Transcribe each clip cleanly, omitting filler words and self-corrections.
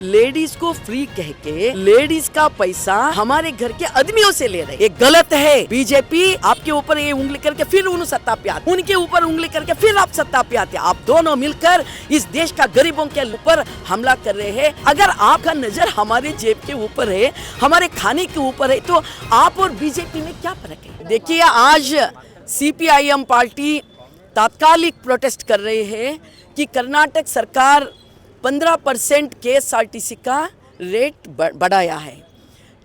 Ladies को free कह के लेडीज का पैसा हमारे घर के आदमियों से ले रहे, ये गलत है। बीजेपी आपके ऊपर ये उंगली करके फिर उन सत्ता पे आते, उनके ऊपर उंगली करके फिर आप सत्ता पे आते। आप दोनों मिलकर इस देश का गरीबों के ऊपर हमला कर रहे हैं। अगर आपका नजर हमारे जेब के ऊपर है, हमारे खाने के ऊपर है, तो आप और बीजेपी में क्या फर्क है? देखिए, आज CPIM पार्टी तात्कालिक प्रोटेस्ट कर रहे हैं कि कर्नाटक सरकार 15% KSRTC का रेट बढ़ाया है,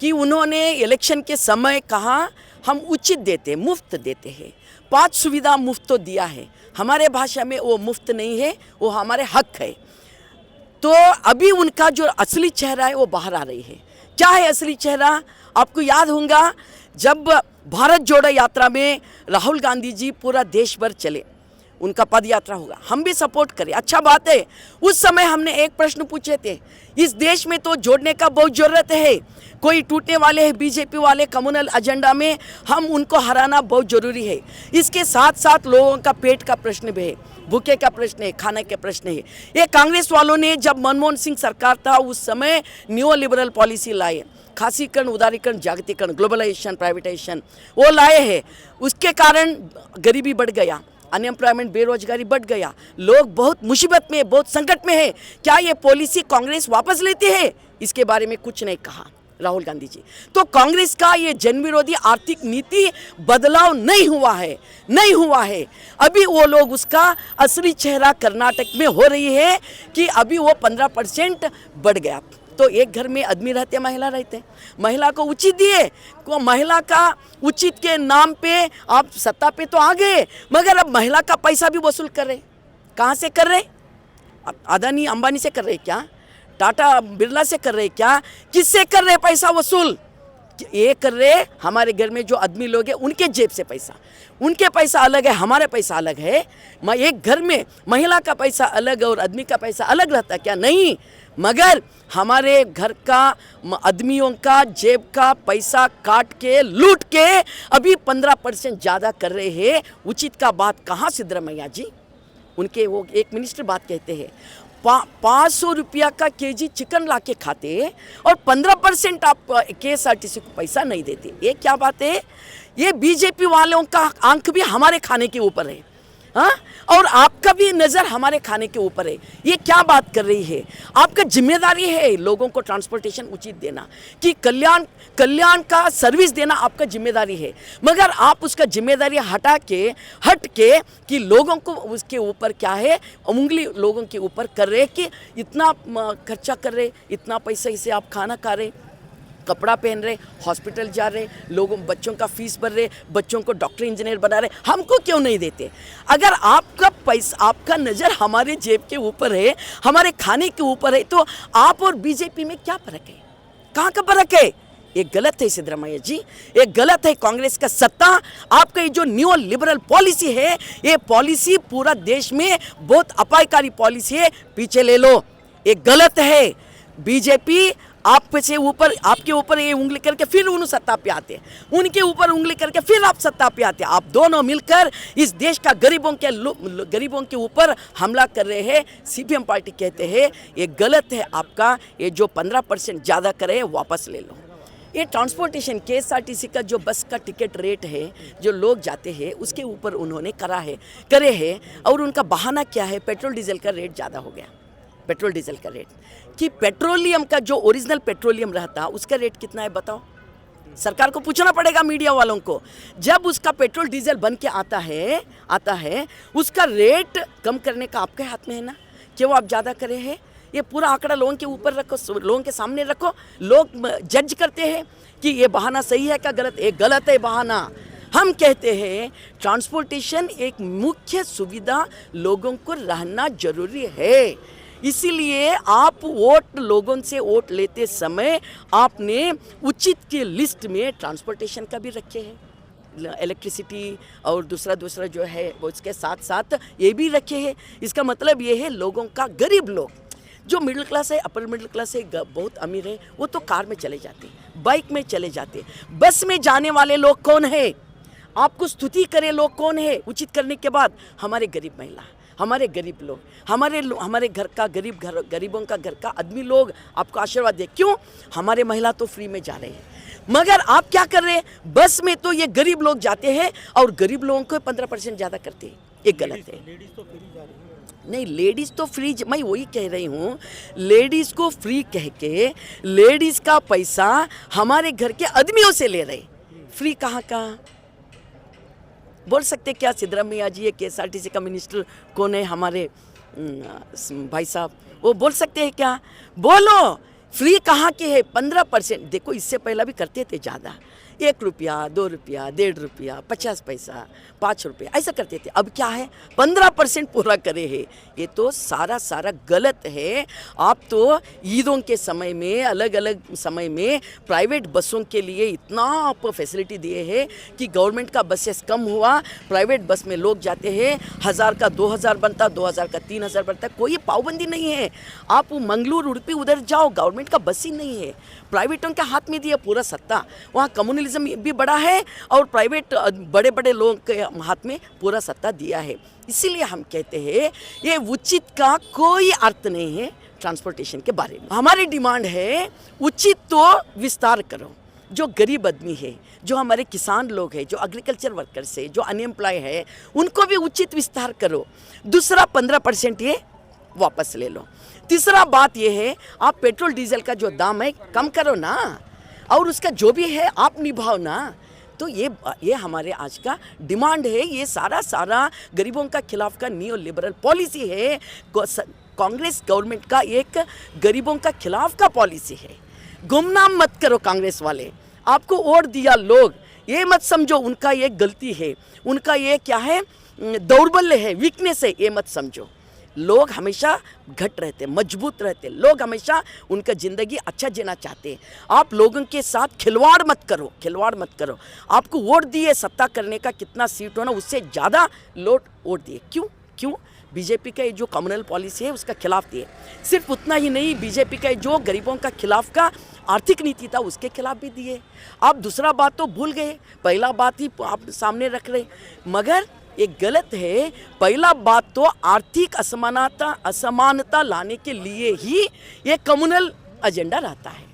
कि उन्होंने इलेक्शन के समय कहा हम उचित देते, मुफ्त देते हैं। 5 सुविधा मुफ्त तो दिया है, हमारे भाषा में वो मुफ्त नहीं है, वो हमारे हक है। तो अभी उनका जो असली चेहरा है वो बाहर आ रही है। क्या है असली चेहरा? आपको याद होगा जब भारत जोड़ो यात्रा में राहुल गांधी जी पूरा देश भर चले, उनका पद यात्रा होगा, हम भी सपोर्ट करें, अच्छा बात है। उस समय हमने एक प्रश्न पूछे थे, इस देश में तो जोड़ने का बहुत जरूरत है, कोई टूटने वाले हैं बीजेपी वाले कम्युनल एजेंडा में, हम उनको हराना बहुत जरूरी है। इसके साथ साथ लोगों का पेट का प्रश्न भी है, भूखे का प्रश्न है, खाने के प्रश्न है। ये कांग्रेस वालों ने जब मनमोहन सिंह सरकार था उस समय न्यू लिबरल पॉलिसी लाए, खासीकरण, उदारीकरण, जागतिकरण, ग्लोबलाइजेशन, प्राइवेटाइजेशन वो लाए हैं। उसके कारण गरीबी बढ़ गया, अनएम्प्लॉयमेंट, बेरोजगारी बढ़ गया, लोग बहुत मुसीबत में, बहुत संकट में है। क्या ये पॉलिसी कांग्रेस वापस लेती है? इसके बारे में कुछ नहीं कहा राहुल गांधी जी। तो कांग्रेस का ये जन विरोधी आर्थिक नीति बदलाव नहीं हुआ है, नहीं हुआ है। अभी वो लोग उसका असली चेहरा कर्नाटक में हो रही है कि अभी वो 15% बढ़ गया। तो एक घर में आदमी रहते, महिला रहते, महिला को उचित दिए, को महिला का उचित के नाम पे आप सत्ता पे तो आ गए, मगर अब महिला का पैसा भी वसूल कर रहे। कहाँ से कर रहे? अदानी अंबानी से कर रहे क्या? टाटा बिरला से कर रहे क्या? किससे कर रहे पैसा वसूल? ये कर रहे हमारे घर में जो आदमी लोग हैं उनके जेब से पैसा, उनके पैसा अलग है, हमारे पैसा अलग है। एक घर में महिला का पैसा अलग और आदमी का पैसा अलग रहता क्या? नहीं, मगर हमारे घर का आदमियों का जेब का पैसा काट के, लूट के अभी 15% ज़्यादा कर रहे हैं। उचित का बात कहाँ सिद्धरामैया जी? उनके वो एक मिनिस्टर बात कहते हैं, 500 रुपया का केजी चिकन ला के खाते और 15% आप KSRTC को पैसा नहीं देते। ये क्या बात है? ये बीजेपी वालों का आंख भी हमारे खाने के ऊपर है, हाँ, और आपका भी नज़र हमारे खाने के ऊपर है। ये क्या बात कर रही है? आपका जिम्मेदारी है लोगों को ट्रांसपोर्टेशन उचित देना, कि कल्याण का सर्विस देना आपका जिम्मेदारी है, मगर आप उसका जिम्मेदारी हट के कि लोगों को उसके ऊपर क्या है, उंगली लोगों के ऊपर कर रहे कि इतना खर्चा कर रहे, इतना पैसा इसे आप खाना खा रहे, कपड़ा पहन रहे, हॉस्पिटल जा रहे, लोगों बच्चों का फीस भर रहे, बच्चों को डॉक्टर इंजीनियर बना रहे, हमको क्यों नहीं देते? अगर आपका पैसा, आपका नज़र हमारे जेब के ऊपर है, हमारे खाने के ऊपर है, तो आप और बीजेपी में क्या फर्क है? कहाँ का फर्क है? ये गलत है सिद्धरामैया जी, ये गलत है। कांग्रेस का सत्ता, आपका ये जो न्यू लिबरल पॉलिसी है, ये पॉलिसी पूरा देश में बहुत अपायकारी पॉलिसी है, पीछे ले लो। ये गलत है। बीजेपी आपसे ऊपर, आपके ऊपर ये उंगली करके फिर उन सत्ता पे आते, उनके ऊपर उंगली करके फिर आप सत्ता पे आते। आप दोनों मिलकर इस देश का गरीबों के ऊपर हमला कर रहे हैं। CPM पार्टी कहते हैं ये गलत है। आपका ये जो 15% ज़्यादा करे वापस ले लो। ये ट्रांसपोर्टेशन KSRTC का जो बस का टिकट रेट है, जो लोग जाते हैं उसके ऊपर उन्होंने करे हैं, और उनका बहाना क्या है? पेट्रोल डीजल का रेट ज़्यादा हो गया। पेट्रोल डीजल का रेट, कि पेट्रोलियम का जो ओरिजिनल पेट्रोलियम रहता उसका रेट कितना है बताओ? सरकार को पूछना पड़ेगा, मीडिया वालों को। जब उसका पेट्रोल डीजल बन के आता है उसका रेट कम करने का आपके हाथ में है ना, कि वो आप ज़्यादा करे हैं। ये पूरा आंकड़ा लोगों के ऊपर रखो, लोगों के सामने रखो, लोग जज करते हैं कि ये बहाना सही है क्या गलत? एक गलत है बहाना। हम कहते हैं ट्रांसपोर्टेशन एक मुख्य सुविधा लोगों को रहना जरूरी है। इसीलिए आप लोगों से वोट लेते समय आपने उचित के लिस्ट में ट्रांसपोर्टेशन का भी रखे हैं, इलेक्ट्रिसिटी और दूसरा जो है वो इसके साथ साथ ये भी रखे हैं। इसका मतलब ये है लोगों का, गरीब लोग जो मिडिल क्लास है, अपर मिडिल क्लास है, बहुत अमीर है, वो तो कार में चले जाते, बाइक में चले जाते। बस में जाने वाले लोग कौन है? आपको स्तुति करे लोग कौन है? उचित करने के बाद हमारे गरीब महिला, हमारे गरीब लोग, हमारे घर का गरीबों का घर का आदमी लोग आपको आशीर्वाद दे। क्यों? हमारे महिला तो फ्री में जा रहे हैं, मगर आप क्या कर रहे हैं? बस में तो ये गरीब लोग जाते हैं और गरीब लोगों को 15% ज़्यादा करते हैं। ये गलत है। लेडीज तो फ्री जा रही है। नहीं, लेडीज़ तो फ्री, मैं वही कह रही हूँ, लेडीज़ को फ्री कह के लेडीज़ का पैसा हमारे घर के आदमियों से ले रहे। फ्री कहाँ का? बोल सकते क्या सिद्धरामैया जी, एक KSRTC का मिनिस्टर कौन है हमारे भाई साहब, वो बोल सकते हैं क्या? बोलो, फ्री कहाँ के है? 15%। देखो, इससे पहला भी करते थे ज़्यादा, 1 रुपया, 2 रुपया, 1.5 रुपया, 50 पैसा, 5 रुपये, ऐसा करते थे। अब क्या है? 15% पूरा करे है। ये तो सारा गलत है। आप तो ईदों के समय में, अलग अलग समय में प्राइवेट बसों के लिए इतना आप फैसिलिटी दिए हैं कि गवर्नमेंट का बसेस कम हुआ, प्राइवेट बस में लोग जाते हैं, 1000 का 2000 बनता, 2000 का 3000 बनता, कोई पाबंदी नहीं है। आप मंगलूर, उड़पी उधर जाओ, गवर्नमेंट का बस ही नहीं है, प्राइवेटों के हाथ में दिया पूरा सत्ता। वहाँ कम्युनलिज्म भी बड़ा है और प्राइवेट बड़े बड़े लोगों के हाथ में पूरा सत्ता दिया है। इसीलिए हम कहते हैं ये उचित का कोई अर्थ नहीं है ट्रांसपोर्टेशन के बारे में। हमारी डिमांड है उचित तो विस्तार करो। जो गरीब आदमी है, जो हमारे किसान लोग हैं, जो एग्रीकल्चर वर्कर्स है, जो अनएम्प्लॉय है, उनको भी उचित विस्तार करो। दूसरा 15% ये वापस ले लो। तीसरा बात ये है, आप पेट्रोल डीजल का जो दाम है कम करो ना, और उसका जो भी है आप निभाओ ना। तो ये हमारे आज का डिमांड है। ये सारा गरीबों का खिलाफ का नियो लिबरल पॉलिसी है। कांग्रेस गवर्नमेंट का एक गरीबों का खिलाफ का पॉलिसी है। गुमनाम मत करो कांग्रेस वाले, आपको वोट दिया लोग, ये मत समझो उनका ये गलती है, उनका ये क्या है, दौर्बल्य है, वीकनेस है, ये मत समझो। लोग हमेशा घट रहते, मजबूत रहते, लोग हमेशा उनका ज़िंदगी अच्छा जीना चाहते हैं। आप लोगों के साथ खिलवाड़ मत करो। आपको वोट दिए, सत्ता करने का कितना सीट होना, उससे ज़्यादा लोग वोट दिए। क्यों? बीजेपी का जो कम्युनल पॉलिसी है उसका खिलाफ दिए। सिर्फ उतना ही नहीं, बीजेपी का जो गरीबों का खिलाफ का आर्थिक नीति था उसके खिलाफ भी दिए। आप दूसरा बात तो भूल गए, पहला बात ही आप सामने रख रहे, मगर ये गलत है। पहला बात तो आर्थिक असमानता लाने के लिए ही ये कम्युनल एजेंडा रहता है।